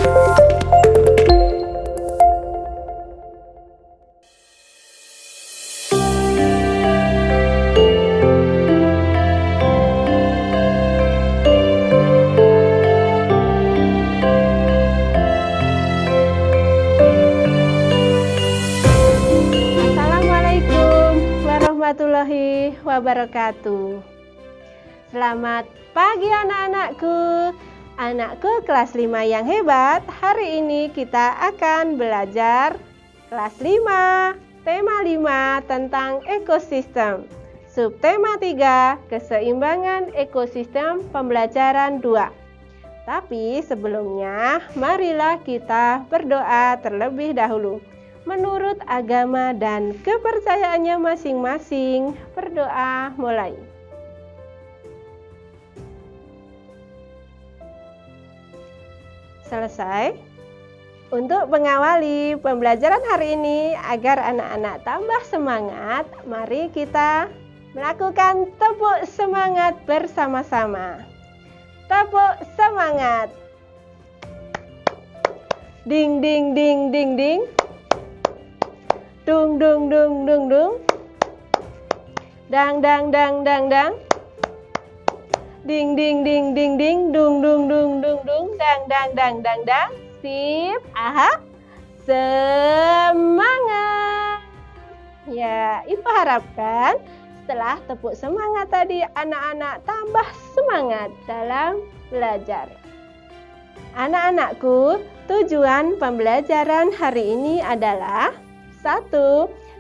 Warahmatullahi wabarakatuh. Selamat pagi anak-anakku. Anakku kelas 5 yang hebat. Hari ini kita akan belajar kelas 5, tema 5 tentang ekosistem. Subtema 3, keseimbangan ekosistem, pembelajaran 2. Tapi sebelumnya, marilah kita berdoa terlebih dahulu. Menurut agama dan kepercayaannya masing-masing, berdoa mulai. Selesai. Untuk mengawali pembelajaran hari ini agar anak-anak tambah semangat, mari kita melakukan tepuk semangat bersama-sama. Tepuk semangat. Ding ding ding ding ding. Dung dung dung dung dung. Dang dang dang dang dang. Ding ding ding ding ding. Dung dung dung dung dung. Dang dang dang dang dang. Sip. Aha. Semangat. Ya, Ibu harapkan setelah tepuk semangat tadi anak-anak tambah semangat dalam belajar. Anak-anakku, tujuan pembelajaran hari ini adalah 1.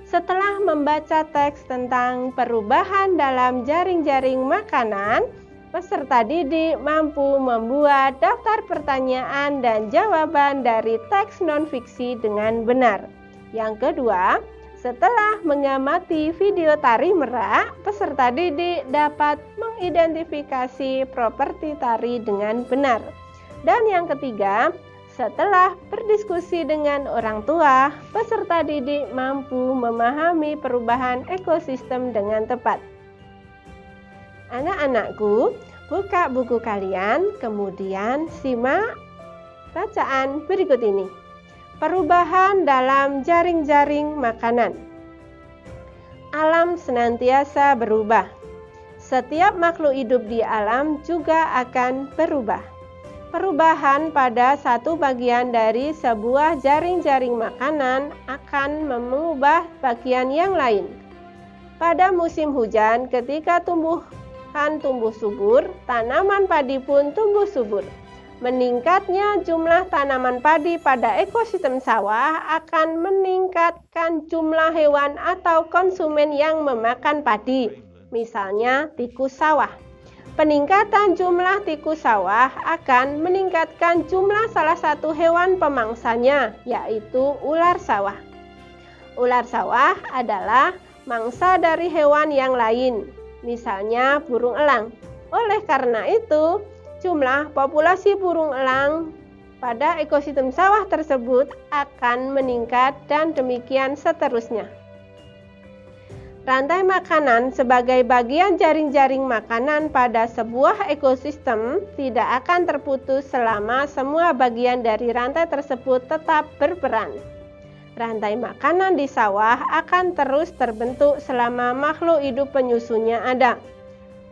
Setelah membaca teks tentang perubahan dalam jaring-jaring makanan, peserta didik mampu membuat daftar pertanyaan dan jawaban dari teks non-fiksi dengan benar. Yang kedua, setelah mengamati video tari merak, peserta didik dapat mengidentifikasi properti tari dengan benar. Dan yang ketiga, setelah berdiskusi dengan orang tua, peserta didik mampu memahami perubahan ekosistem dengan tepat. Anak-anakku, buka buku kalian, kemudian simak bacaan berikut ini. Perubahan dalam jaring-jaring makanan. Alam senantiasa berubah. Setiap makhluk hidup di alam juga akan berubah. Perubahan pada satu bagian dari sebuah jaring-jaring makanan akan mengubah bagian yang lain. Pada musim hujan, ketika tumbuhan tumbuh subur, tanaman padi pun tumbuh subur. Meningkatnya jumlah tanaman padi pada ekosistem sawah akan meningkatkan jumlah hewan atau konsumen yang memakan padi, misalnya tikus sawah. Peningkatan jumlah tikus sawah akan meningkatkan jumlah salah satu hewan pemangsanya, yaitu ular sawah. Ular sawah adalah mangsa dari hewan yang lain, misalnya burung elang. Oleh karena itu, jumlah populasi burung elang pada ekosistem sawah tersebut akan meningkat dan demikian seterusnya. Rantai makanan sebagai bagian jaring-jaring makanan pada sebuah ekosistem tidak akan terputus selama semua bagian dari rantai tersebut tetap berperan. Rantai makanan di sawah akan terus terbentuk selama makhluk hidup penyusunnya ada.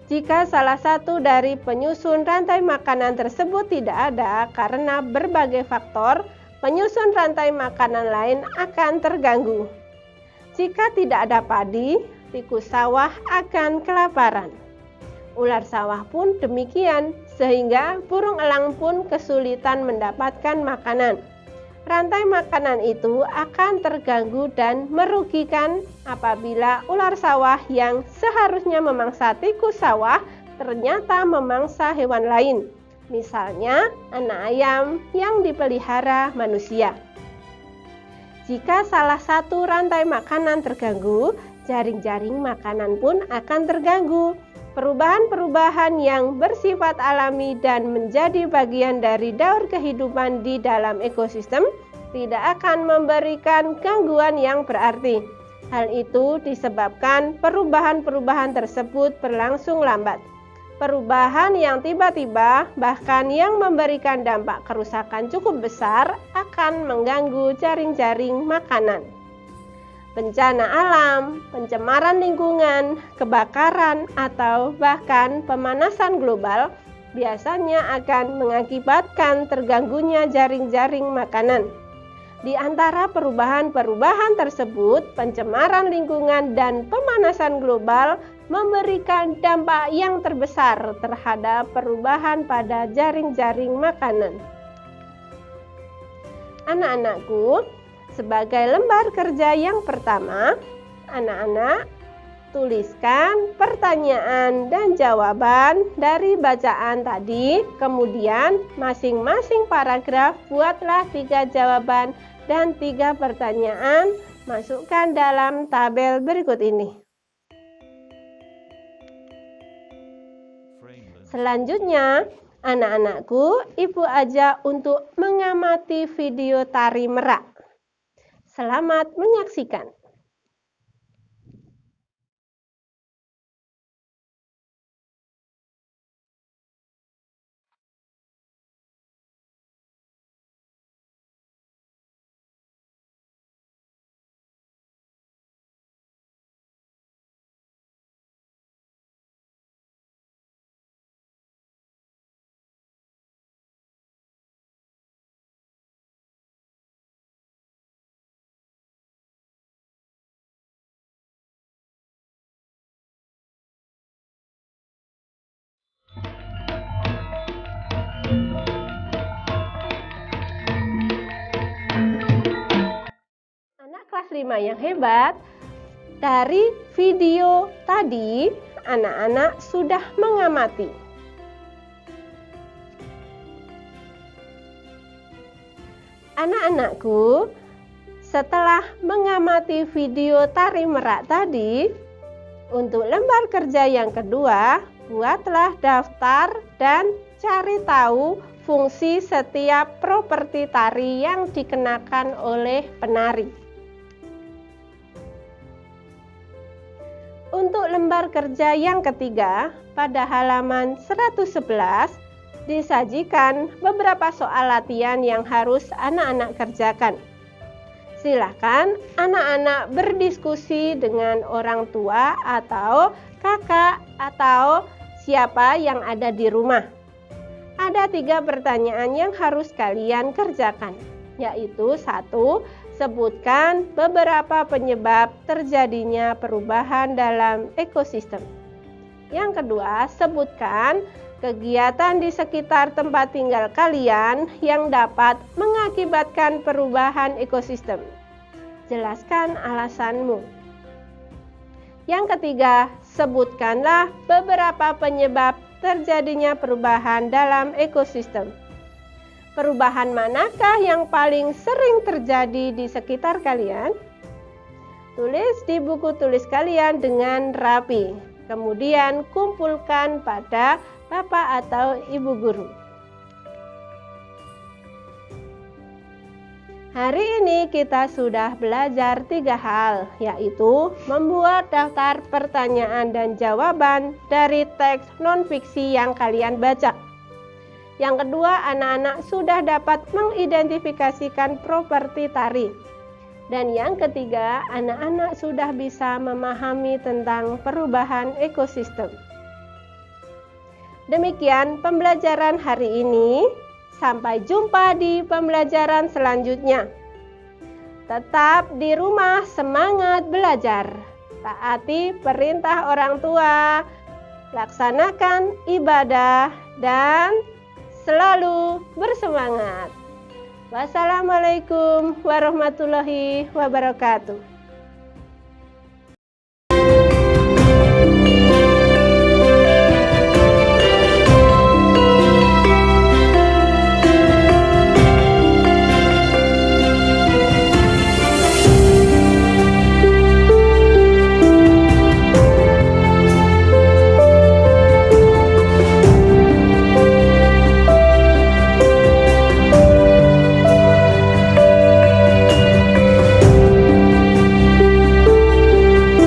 Jika salah satu dari penyusun rantai makanan tersebut tidak ada karena berbagai faktor, penyusun rantai makanan lain akan terganggu. Jika tidak ada padi, tikus sawah akan kelaparan. Ular sawah pun demikian, sehingga burung elang pun kesulitan mendapatkan makanan. Rantai makanan itu akan terganggu dan merugikan apabila ular sawah yang seharusnya memangsa tikus sawah ternyata memangsa hewan lain, misalnya anak ayam yang dipelihara manusia. Jika salah satu rantai makanan terganggu, jaring-jaring makanan pun akan terganggu. Perubahan-perubahan yang bersifat alami dan menjadi bagian dari daur kehidupan di dalam ekosistem tidak akan memberikan gangguan yang berarti. Hal itu disebabkan perubahan-perubahan tersebut berlangsung lambat. Perubahan yang tiba-tiba, bahkan yang memberikan dampak kerusakan cukup besar, akan mengganggu jaring-jaring makanan. Bencana alam, pencemaran lingkungan, kebakaran, atau bahkan pemanasan global biasanya akan mengakibatkan terganggunya jaring-jaring makanan. Di antara perubahan-perubahan tersebut, pencemaran lingkungan dan pemanasan global memberikan dampak yang terbesar terhadap perubahan pada jaring-jaring makanan. Anak-anakku, sebagai lembar kerja yang pertama, anak-anak tuliskan pertanyaan dan jawaban dari bacaan tadi. Kemudian masing-masing paragraf buatlah 3 jawaban dan 3 pertanyaan. Masukkan dalam tabel berikut ini. Selanjutnya, anak-anakku, Ibu ajak untuk mengamati video tari merak. Selamat menyaksikan. Kelas 5 yang hebat, dari video tadi anak-anak sudah mengamati. Anak-anakku, setelah mengamati video tari merak tadi, untuk lembar kerja yang kedua, buatlah daftar dan cari tahu fungsi setiap properti tari yang dikenakan oleh penari. Untuk lembar kerja yang ketiga, pada halaman 111 disajikan beberapa soal latihan yang harus anak-anak kerjakan. Silakan anak-anak berdiskusi dengan orang tua atau kakak atau siapa yang ada di rumah. Ada 3 pertanyaan yang harus kalian kerjakan, yaitu 1. Sebutkan beberapa penyebab terjadinya perubahan dalam ekosistem. Yang kedua, sebutkan kegiatan di sekitar tempat tinggal kalian yang dapat mengakibatkan perubahan ekosistem. Jelaskan alasanmu. Yang ketiga, sebutkanlah beberapa penyebab terjadinya perubahan dalam ekosistem. Perubahan manakah yang paling sering terjadi di sekitar kalian? Tulis di buku tulis kalian dengan rapi. Kemudian kumpulkan pada Bapak atau Ibu guru. Hari ini kita sudah belajar 3 hal, yaitu membuat daftar pertanyaan dan jawaban dari teks non-fiksi yang kalian baca. Yang kedua, anak-anak sudah dapat mengidentifikasikan properti tari. Dan yang ketiga, anak-anak sudah bisa memahami tentang perubahan ekosistem. Demikian pembelajaran hari ini. Sampai jumpa di pembelajaran selanjutnya. Tetap di rumah semangat belajar. Taati perintah orang tua, laksanakan ibadah, dan selalu bersemangat. Wassalamualaikum warahmatullahi wabarakatuh.